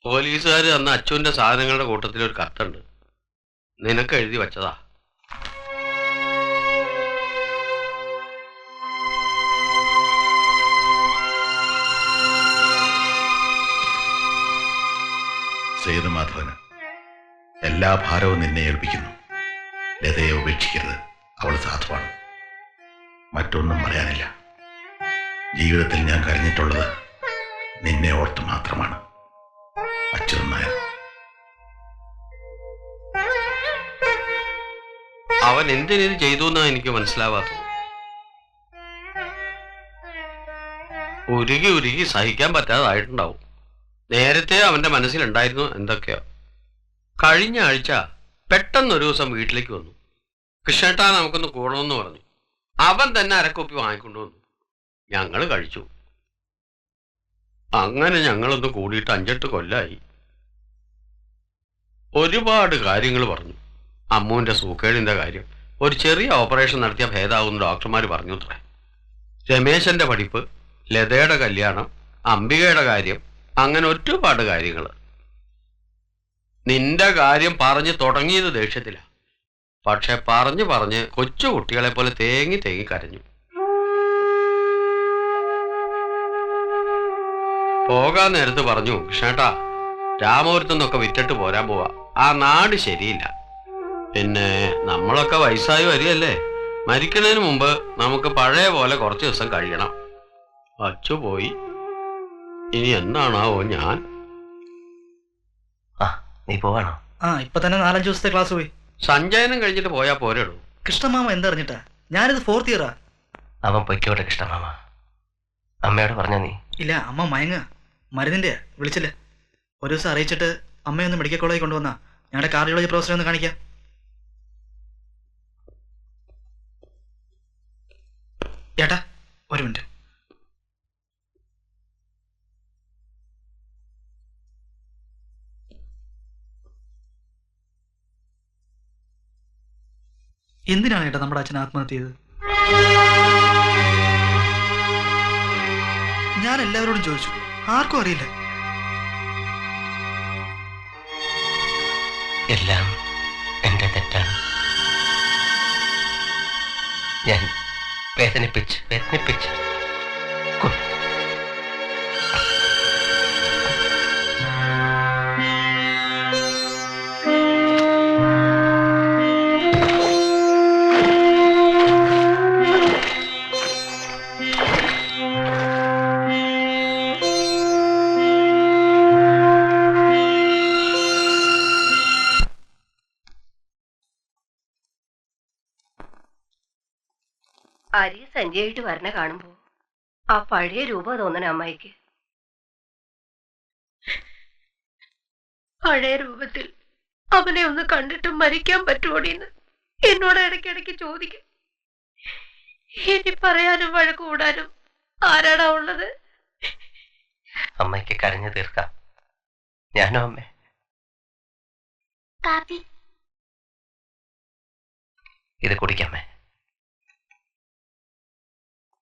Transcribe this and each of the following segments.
പോലീസുകാർ തന്ന അച്ചുവിന്റെ സാധനങ്ങളുടെ കൂട്ടത്തിൽ ഒരു കത്തുണ്ട്. നിനക്ക് എഴുതി വച്ചതാ. സേതുമാധവന് എല്ലാ ഭാരവും നിന്നെ ഏൽപ്പിക്കുന്നു. ലതയെ ഉപേക്ഷിക്കരുത്. അവൾ സാധുവാണ്. മറ്റൊന്നും പറയാനില്ല. ജീവിതത്തിൽ ഞാൻ കരഞ്ഞിട്ടുള്ളത് നിന്നെ ഓർത്ത് മാത്രമാണ്. അച്യുതൻ നായർ. അവൻ എന്തിനു ചെയ്തു എന്നാ എനിക്ക് മനസ്സിലാവാത്തത്. ഉരുകി ഉരുകി സഹിക്കാൻ പറ്റാതായിട്ടുണ്ടാവും. നേരത്തെ അവന്റെ മനസ്സിലുണ്ടായിരുന്നു എന്തൊക്കെയോ. കഴിഞ്ഞ ആഴ്ച പെട്ടെന്നൊരു ദിവസം വീട്ടിലേക്ക് വന്നു. കൃഷ്ണേട്ടാ നമുക്കൊന്ന് കൂടണമെന്ന് പറഞ്ഞു. അവൻ തന്നെ അരക്കൊപ്പി വാങ്ങിക്കൊണ്ടുവന്നു. ഞങ്ങൾ കഴിച്ചു. അങ്ങനെ ഞങ്ങളൊന്ന് കൂടിയിട്ട് 5-8 കൊല്ലായി. ഒരുപാട് കാര്യങ്ങൾ പറഞ്ഞു. അമ്മുവിന്റെ സൂക്കേടിന്റെ കാര്യം, ഒരു ചെറിയ ഓപ്പറേഷൻ നടത്തിയ ഭേദാവുന്ന ഡോക്ടർമാർ പറഞ്ഞു അത്രേ. രമേശന്റെ പഠിപ്പ്, ലതയുടെ കല്യാണം, അംബികയുടെ കാര്യം, അങ്ങനെ ഒരുപാട് കാര്യങ്ങൾ. നിന്റെ കാര്യം പറഞ്ഞു തുടങ്ങിയത് ദേഷ്യത്തിലാ. പക്ഷെ പറഞ്ഞു പറഞ്ഞ് കൊച്ചു കുട്ടികളെ പോലെ തേങ്ങി തേങ്ങി കരഞ്ഞു. പോകാൻ നേരത്ത് പറഞ്ഞു, കൃഷ്ണേട്ടാ രാമപുരത്തുനിന്നൊക്കെ വിറ്റിട്ട് പോരാൻ പോവാ. ആ നാട് ശരിയില്ല. പിന്നെ നമ്മളൊക്കെ വയസ്സായി വരികയല്ലേ. മരിക്കുന്നതിന് മുമ്പ് നമുക്ക് പഴയ പോലെ കുറച്ച് ദിവസം കഴിയണം. അച്ചു പോയി. ഇനി എന്നാണാവോ ഞാൻ. നീ പോവാണോ? ഇപ്പൊ തന്നെ 4-5 ദിവസത്തെ ക്ലാസ് പോയി. സഞ്ചയനം കഴിഞ്ഞിട്ട് പോയാ പോരടൂ. കൃഷ്ണമാമ എന്തറിഞ്ഞിട്ടാ? ഞാനിത് 4th ഇയറാ. അവൻ പൊയ്ക്കോട്ടെ കൃഷ്ണമാമ. അമ്മയോട് പറഞ്ഞ നീ? ഇല്ല, അമ്മ മയങ്ങ. മരുന്നിന്റെ വിളിച്ചില്ല. ഒരു ദിവസം അറിയിച്ചിട്ട് അമ്മയൊന്ന് മെഡിക്കൽ കോളേജിൽ കൊണ്ടുവന്നാ ഞങ്ങളുടെ കാർഡിയോളജി പ്രൊഫസറെ ഒന്ന് കാണിക്കാം. ചേട്ടാ ഒരു മിനിറ്റ്. എന്തിനാണ് ഏട്ടാ നമ്മുടെ അച്ഛൻ ആത്മഹത്യ ചെയ്തത്? ഞാൻ എല്ലാവരോടും ചോദിച്ചു, ആർക്കും അറിയില്ല. എല്ലാം എന്റെ തെറ്റാണ്. ഞാൻ വേദനിപ്പിച്ച് കൊന്നു. അരി സഞ്ജയായിട്ട് വരണ കാണുമ്പോ ആ പഴയ രൂപ തോന്നണ അമ്മായിക്ക്. പഴയ രൂപത്തിൽ അവനെ ഒന്ന് കണ്ടിട്ട് മരിക്കാൻ പറ്റുമോടിന്ന് എന്നോട് ഇടയ്ക്കിടയ്ക്ക് ചോദിക്കും. ഇനി പറയാനും വഴക്ക് കൂടാനും ആരാടാ ഉള്ളത്? അമ്മയ്ക്ക് കരഞ്ഞു തീർക്കാം. ഞാനോ അമ്മേ? കാപ്പി ഇത് കുടിക്കാമേ.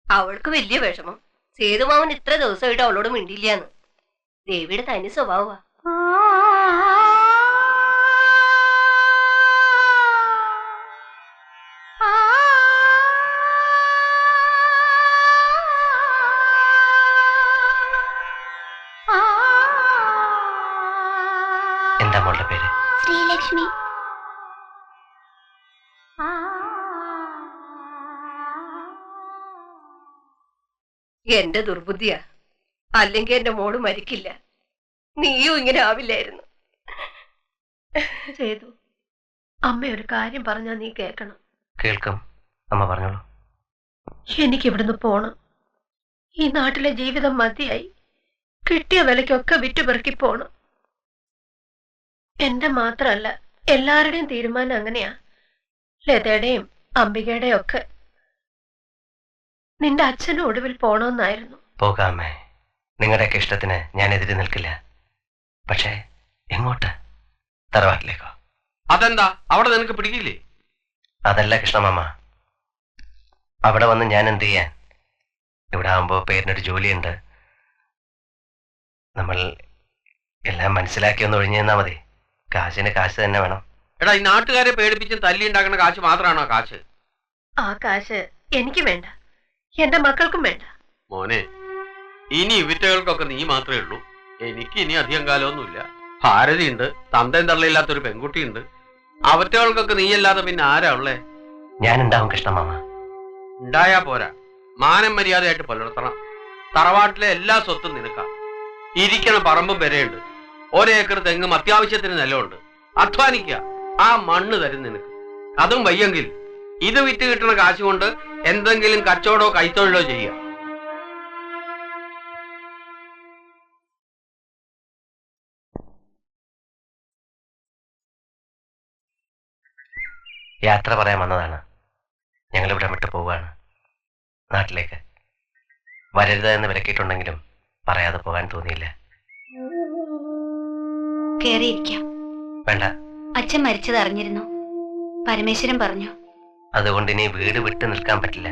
അവൾക്ക് വലിയ വിഷമം. സേതുമാവൻ ഇത്ര ദിവസമായിട്ട് അവളോട് മിണ്ടിയില്ലാന്ന്. ദേവിയുടെ തനി സ്വഭാവ. എന്താ മോളുടെ പേര്? ശ്രീലക്ഷ്മി. എന്റെ ദുർബുദ്ധിയാ. അല്ലെങ്കിൽ എന്റെ മോള് മരിക്കില്ല. നീയും ഇങ്ങനെ ആവില്ലായിരുന്നു. സേതു, അമ്മ ഒരു കാര്യം പറഞ്ഞാ നീ കേൾക്കണം. കേൾക്കും. അമ്മ പറഞ്ഞോളൂ. എനിക്ക് ഇവിടുന്ന് പോണം. ഈ നാട്ടിലെ ജീവിതം മതിയായി. കിട്ടിയ വിലയ്ക്കൊക്കെ വിറ്റുപെറുക്കി പോണം. എന്റെ മാത്രല്ല, എല്ലാവരുടെയും തീരുമാനം അങ്ങനെയാ. ലതയുടെയും അംബികയുടെയും ഒക്കെ. നിന്റെ അച്ഛനും ഒടുവിൽ പോണമെന്നായിരുന്നു. പോകാമേ. നിങ്ങളുടെയൊക്കെ ഇഷ്ടത്തിന് ഞാൻ എതിര് നിൽക്കില്ല. പക്ഷേ എങ്ങോട്ട്? തറവാട്ടിലേക്കോ? അതെന്താ? അവിടെ നിനക്ക് പിടിക്കില്ലേ? അതല്ല കൃഷ്ണമാമ, അവിടെ വന്ന് ഞാൻ എന്ത് ചെയ്യാൻ? ഇവിടെ ആകുമ്പോ പേരിനൊരു ജോലിയുണ്ട്. നമ്മൾ എല്ലാം മനസ്സിലാക്കി ഒന്ന് ഒഴിഞ്ഞു നിന്നാ മതി. കാശിന് കാശ് തന്നെ വേണം. എടാ, ഈ നാട്ടുകാരെ പേടിപ്പിച്ച് തല്ലി ഉണ്ടാക്കുന്ന കാശ് മാത്രമാണോ കാശ്? ആ കാശ് എനിക്ക് വേണ്ട, എന്റെ മക്കൾക്കും വേണ്ട. മോനെ, ഇനി ഇവിറ്റകൾക്കൊക്കെ നീ മാത്രമേ ഉള്ളൂ. എനിക്ക് ഇനി അധികം കാലമൊന്നുമില്ല. ഭാരതിയുണ്ട്, തന്തയും തള്ളയില്ലാത്തൊരു പെൺകുട്ടിയുണ്ട്. അവറ്റകൾക്കൊക്കെ നീയല്ലാതെ പിന്നെ ആരാ ഉള്ളേ? ഞാനുണ്ടാവും കൃഷ്ണമാമ. ഉണ്ടായാ പോരാ, മാനം മര്യാദയായിട്ട് പുലർത്തണം. തറവാട്ടിലെ എല്ലാ സ്വത്തും നിനക്കാം. ഇരിക്കണ പറമ്പും വരെയുണ്ട്. ഒരേക്കർ തെങ്ങും അത്യാവശ്യത്തിന് നിലമുണ്ട്. അധ്വാനിക്കുക, ആ മണ്ണ് തരും നിനക്ക്. അതും വയ്യെങ്കിൽ ഇത് വിറ്റ് കിട്ടുന്ന കാശ് കൊണ്ട് എന്തെങ്കിലും കച്ചവടോ കൈത്തൊഴിലോ ചെയ്യുക. യാത്ര പറയാൻ വന്നതാണ്. ഞങ്ങൾ ഇവിടെ വിട്ടു പോവുകയാണ് നാട്ടിലേക്ക്. വരരുത് എന്ന് വിലക്കിയിട്ടുണ്ടെങ്കിലും പറയാതെ പോകാൻ തോന്നിയില്ല. കേറിയിരിക്കാം. വേണ്ട. അച്ഛൻ മരിച്ചത് അറിഞ്ഞിരുന്നു. പരമേശ്വരൻ പറഞ്ഞു. അതുകൊണ്ട് ഇനി വീട് വിട്ട് നിൽക്കാൻ പറ്റില്ല.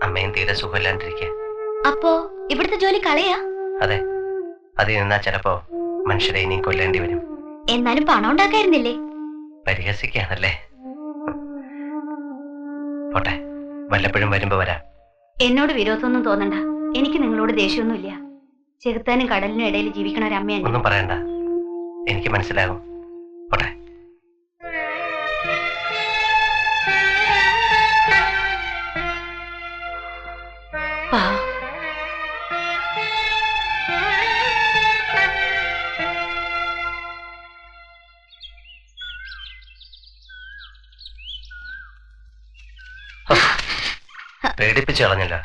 അമ്മയും തീരെ സുഖമില്ലാണ്ടിരിക്കുക. അപ്പോ ഇവിടുത്തെ ജോലി കളയാ? അതെ, അതിൽ നിന്നാ ചിലപ്പോ മനുഷ്യരെ ഇനിയും കൊല്ലേണ്ടി വരും. എന്നാലും പണം ഉണ്ടാക്കായിരുന്നില്ലേ? പരിഹസിക്കുകയാണല്ലേ? പോട്ടെ, വല്ലപ്പോഴും വരുമ്പോ വരാം. എന്നോട് വിരോധമൊന്നും തോന്നണ്ട. എനിക്ക് നിങ്ങളോട് ദേഷ്യമൊന്നുമില്ല. ചെകുത്താനും കടലിനും ഇടയിൽ ജീവിക്കണ ഒരു അമ്മയാണ്. ഒന്നും പറയണ്ട, എനിക്ക് മനസ്സിലാകും. പോട്ടെ. പാവം. പേടിപ്പിച്ചു കളഞ്ഞല്ലോ.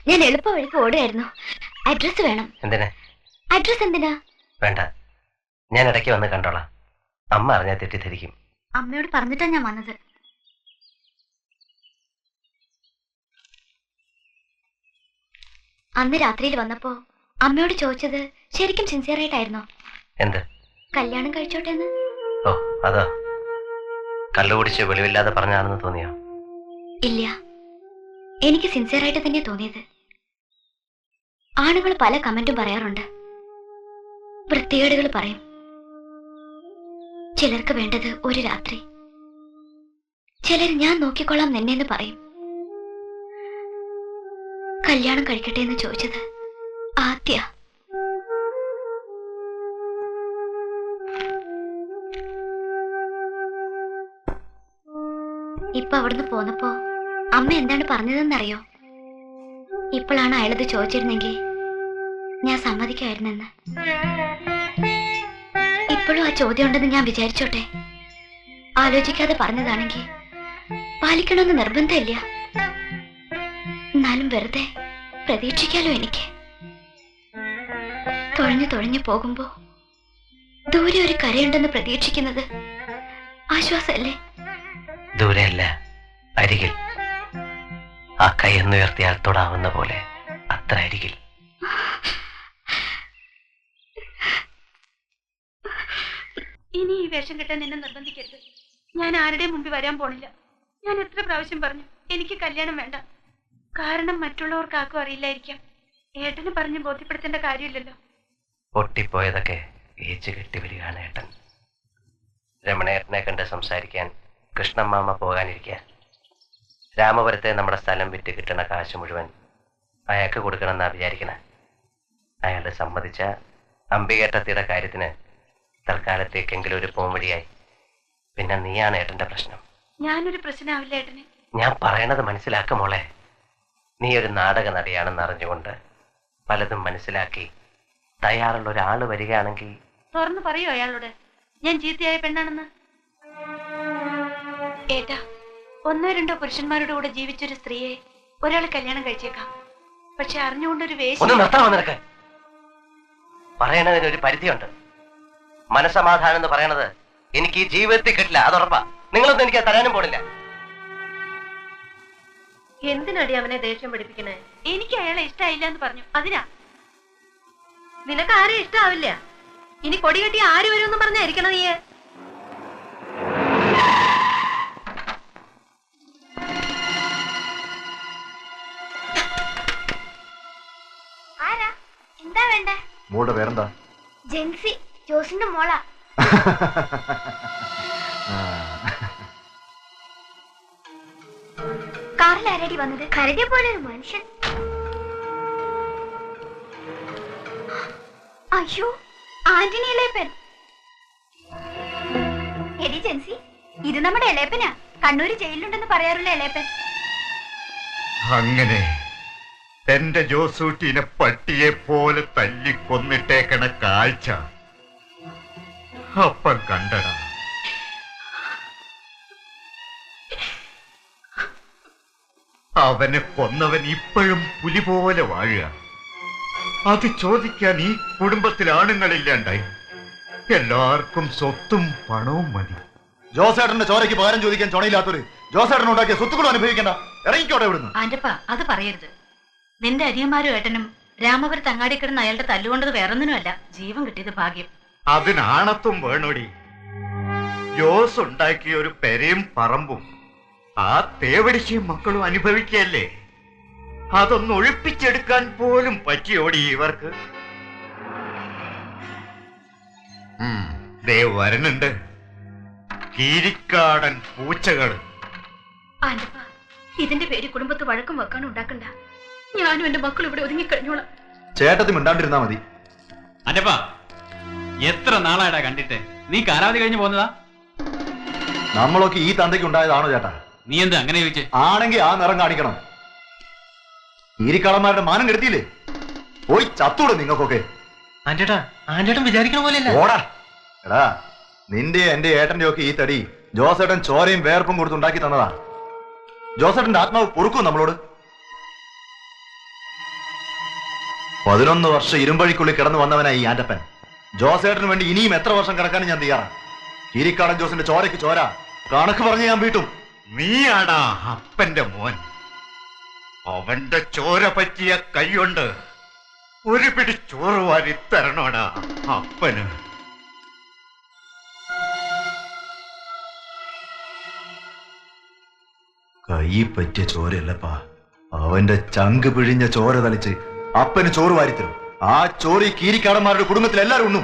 ഞാൻ എളുപ്പ വഴിക്ക് ഓടുകയായിരുന്നു. അഡ്രസ് വേണം. എന്തിനാ? അഡ്രസ് എന്തിനാ? വേണ്ട, ഞാൻ ഇടയ്ക്ക് വന്ന് കണ്ടോളാം. അമ്മ അറിഞ്ഞാൽ തെറ്റിദ്ധരിക്കും. അമ്മയോട് പറഞ്ഞിട്ടാ ഞാൻ വന്നത്. അന്ന് രാത്രിയിൽ വന്നപ്പോ അമ്മയോട് ചോദിച്ചത് ശരിക്കും സിൻസിയർ ആയിട്ടായിരുന്നോ? എന്ത്? കല്യാണം കഴിച്ചോട്ടെ എന്ന്. ഓ, അതോ? കള്ളുകുടിച്ച് വെളിവില്ലാതെ പറഞ്ഞാണെന്ന് തോന്നിയോ? ഇല്ല, എനിക്ക് സിൻസിയർ ആയിട്ട് തന്നെ തോന്നിയത്. ആണുങ്ങൾ പല കമന്റും പറയാറുണ്ട്, വൃത്തികേടുകൾ പറയും. ചിലർക്ക് വേണ്ടത് ഒരു രാത്രി, ചിലർ ഞാൻ നോക്കിക്കൊള്ളാം നിന്നെന്ന് പറയും. കല്യാണം കഴിക്കട്ടെ എന്ന് ചോദിച്ചത് ആദ്യ. ഇപ്പൊ അവിടുന്ന് പോന്നപ്പോ അമ്മ എന്താണ് പറഞ്ഞതെന്നറിയോ? ഇപ്പോഴാണ് അയാളത് ചോദിച്ചിരുന്നെങ്കിൽ ഞാൻ സമ്മതിക്കായിരുന്നെന്ന്. ഇപ്പോഴും ആ ചോദ്യം ഉണ്ടെന്ന് ഞാൻ വിചാരിച്ചോട്ടെ. ആലോചിക്കാതെ പറഞ്ഞതാണെങ്കിൽ പാലിക്കണമെന്ന് നിർബന്ധമില്ല. എന്നാലും വെറുതെ പ്രതീക്ഷിക്കാലോ എനിക്ക്. തുഴഞ്ഞു പോകുമ്പോ ദൂരെ ഒരു കരയുണ്ടെന്ന് പ്രതീക്ഷിക്കുന്നത് ആശ്വാസമല്ലേ? ദൂരെയല്ല, അരികിൽ. ആ കൈ എന്നുയർത്തിയാൽ തൊടാവുന്ന പോലെ അത്ര അരികിൽ. ഇനി ഈ വേഷം കെട്ടാൻ എന്നെ നിർബന്ധിക്കരുത്. ഞാൻ ആരുടെയും മുമ്പിൽ വരാൻ പോണില്ല. ഞാൻ എത്ര പ്രാവശ്യം പറഞ്ഞു എനിക്ക് കല്യാണം വേണ്ട. കാരണം മറ്റുള്ളവർക്ക് ആർക്കും അറിയില്ലായിരിക്കാം. ഏട്ടന് പറഞ്ഞ് ബോധ്യപ്പെടുത്തേണ്ട കാര്യമില്ലല്ലോ. പൊട്ടിപ്പോയതൊക്കെ ഏച്ചു കെട്ടി വരികയാണ് ഏട്ടൻ. രമണേട്ടനെ കണ്ട് സംസാരിക്കാൻ കൃഷ്ണമാമ പോകാനിരിക്കുക. രാമപുരത്തെ നമ്മുടെ സ്ഥലം വിറ്റ് കിട്ടുന്ന കാശ് മുഴുവൻ അയാൾക്ക് കൊടുക്കണമെന്നാ വിചാരിക്കണേ. അയാൾ സമ്മതിച്ച അംബികേട്ടത്തിയുടെ കാര്യത്തിന് തൽക്കാലത്തേക്കെങ്കിലും ഒരു പോംവഴിയായി. പിന്നെ നീയാണ് ഏട്ടന്റെ പ്രശ്നം. ഞാനൊരു പ്രശ്നമാവില്ല ഏട്ടന്. ഞാൻ പറയണത് മനസ്സിലാക്കും മോളെ. നീ ഒരു നാടക നടിയാണെന്ന് അറിഞ്ഞുകൊണ്ട് പലതും മനസ്സിലാക്കി തയ്യാറുള്ള ഒരാൾ വരികയാണെങ്കിൽ തുറന്നു പറയോ അയാളോട് ഞാൻ ചീത്തയായ പെണ്ണാണെന്ന്? ഏട്ടാ, 1-2 പുരുഷന്മാരുടെ കൂടെ ജീവിച്ചൊരു സ്ത്രീയെ ഒരാൾ കല്യാണം കഴിച്ചേക്കാം. പക്ഷെ അറിഞ്ഞുകൊണ്ടൊരു ഒന്ന് നിർത്താമോ നിനക്ക്? പറയണതിന് ഒരു പരിധിയുണ്ട്. മനസമാധാനം എന്ന് പറയണത് എനിക്ക് ഈ ജീവിതത്തിൽ കിട്ടില്ല, അതുറപ്പാ. നിങ്ങളൊന്നും എനിക്ക് തരാനും പോണില്ല. എന്തിനടി അവനെ ദേഷ്യം പഠിപ്പിക്കണേ? എനിക്ക് അയാളെ ഇഷ്ടമായില്ല എന്ന് പറഞ്ഞു, അതിനാ. നിനക്ക് ആരെയും ഇഷ്ടാവില്ല. ഇനി കൊടി കെട്ടി ആര് വരുമെന്ന് പറഞ്ഞായിരിക്കണം നീ. ആരാ? എന്താ വേണ്ടേ? മോളുടെ പേരെന്താ? ജെൻസി. ജോസിന്റെ മോളാ. കാറിൽ ആരടി വന്നത്? കരടിയെ പോലെ ഒരു മനുഷ്യൻ. അയ്യോ, ആന്റണി ഇളയപ്പൻ. എടി ജെൻസി, ഇത് നമ്മുടെ ഇളയപ്പനാ. കണ്ണൂര് ജയിലിലുണ്ടെന്ന് പറയാറുള്ള ഇളയപ്പൻ. അങ്ങനെ എന്റെ ജോസൂട്ടിനെ പട്ടിയെ പോലെ തല്ലിക്കൊന്നിട്ടേക്കണ കാഴ്ച അപ്പം കണ്ടടാ. അവനെ കൊന്നവൻ ഇപ്പോഴും പുലി പോലെ വാഴുക. അത് ചോദിക്കാൻ ഈ കുടുംബത്തിൽ ആണുങ്ങളില്ലാണ്ടായി. എല്ലാവർക്കും സ്വത്തും പണവും മതി. ജോസേട്ടന്റെ ചോരയ്ക്ക് പകരം ചോദിക്കാൻ ചുണയില്ലാത്തൊരു ജോസേട്ടൻ ഉണ്ടാക്കിയ സ്വത്തുക്കളും അനുഭവിക്കണ്ട. ഇറങ്ങിക്കോട്ടെ ഇവിടുന്ന്. ആന്റപ്പ, അത് പറയരുത്. നിന്റെ അരിയന്മാരും ഏട്ടനും രാമപുരത്ത് അങ്ങാടി കിടന്ന് അയാളുടെ തല്ലുകൊണ്ടത് വേറൊന്നിനുമല്ല. ജീവൻ കിട്ടിയത് ഭാഗ്യം. അതിനാണത്തും വേണോടി. ജോസ് ഉണ്ടാക്കിയ ഒരു പെരയും പറമ്പും ആ തേവടിശയും മക്കളും അനുഭവിക്കല്ലേ. അതൊന്ന് ഒഴിപ്പിച്ചെടുക്കാൻ പോലും പറ്റിയോടി ഇവർക്ക്. ദേ വരനുണ്ട് കീരിക്കാടൻ പൂച്ചകള്. ആന്റപ്പ, ഇതിന്റെ പേര് കുടുംബത്ത് വഴക്കും വെക്കാനും ഉണ്ടാക്കണ്ട. ഞാനും എന്റെ മക്കളും ഇവിടെ ഒതുങ്ങിക്കഴിഞ്ഞോളാം. ചേട്ടത്തി മിണ്ടാണ്ടിരുന്നാ മതി. അന്റപ്പാ, എത്ര നാളായിടാ കണ്ടിട്ട്? നീ കാലാവധി കഴിഞ്ഞു പോന്നതാ? നമ്മളൊക്കെ ഈ തന്തയ്ക്ക് ഉണ്ടായതാണോ ചേട്ടാ? നീ എന്താ അങ്ങനെ ചോദിച്ചേ? ആണെങ്കിൽ ആ നിറം കാണിക്കണം. ഈരിക്കാളന്മാരുടെ മാനം കെടുത്തിയില്ലേ? പോയി ചത്തൂടെ നിങ്ങൾക്കൊക്കെ. ആന്റേട്ടൻ വിചാരിക്കണ പോലെയല്ല. ഓടാ എടാ, നിന്റെ എന്റെ ഏട്ടന്റെ ഒക്കെ ഈ തടി ജോസേട്ടൻ ചോരയും വേർപ്പും കൊടുത്തുണ്ടാക്കി തന്നതാ. ജോസേട്ടന്റെ ആത്മാവ് പൊറുക്കും നമ്മളോട്. 11 വർഷം ഇരുമ്പഴിക്കുള്ളിൽ കിടന്നു വന്നവനായി ഈ ആന്റപ്പൻ. ജോസേട്ടന് വേണ്ടി ഇനിയും എത്ര വർഷം കിടക്കാനും ഞാൻ തയ്യാറാണ്. കീരിക്കാടൻ ജോസിന്റെ ചോരയ്ക്ക് ചോര കണക്ക് പറഞ്ഞ് ഞാൻ വീട്ടും. നീയാടാ അപ്പന്റെ മോൻ. അവന്റെ ചോര പറ്റിയ കൈകൊണ്ട് ഒരു പിടി ചോറ് വാരി തരണോടാ അപ്പന്. കൈ പറ്റിയ ചോരയല്ലപ്പാ, അവന്റെ ചങ്ക് പിഴിഞ്ഞ ചോര തളിച്ച് അപ്പന് ചോറ് വാരിത്തരും. ആ ചോറ് ഈ കീരിക്കാടന്മാരുടെ കുടുംബത്തിൽ എല്ലാവരും ഉണ്ണും.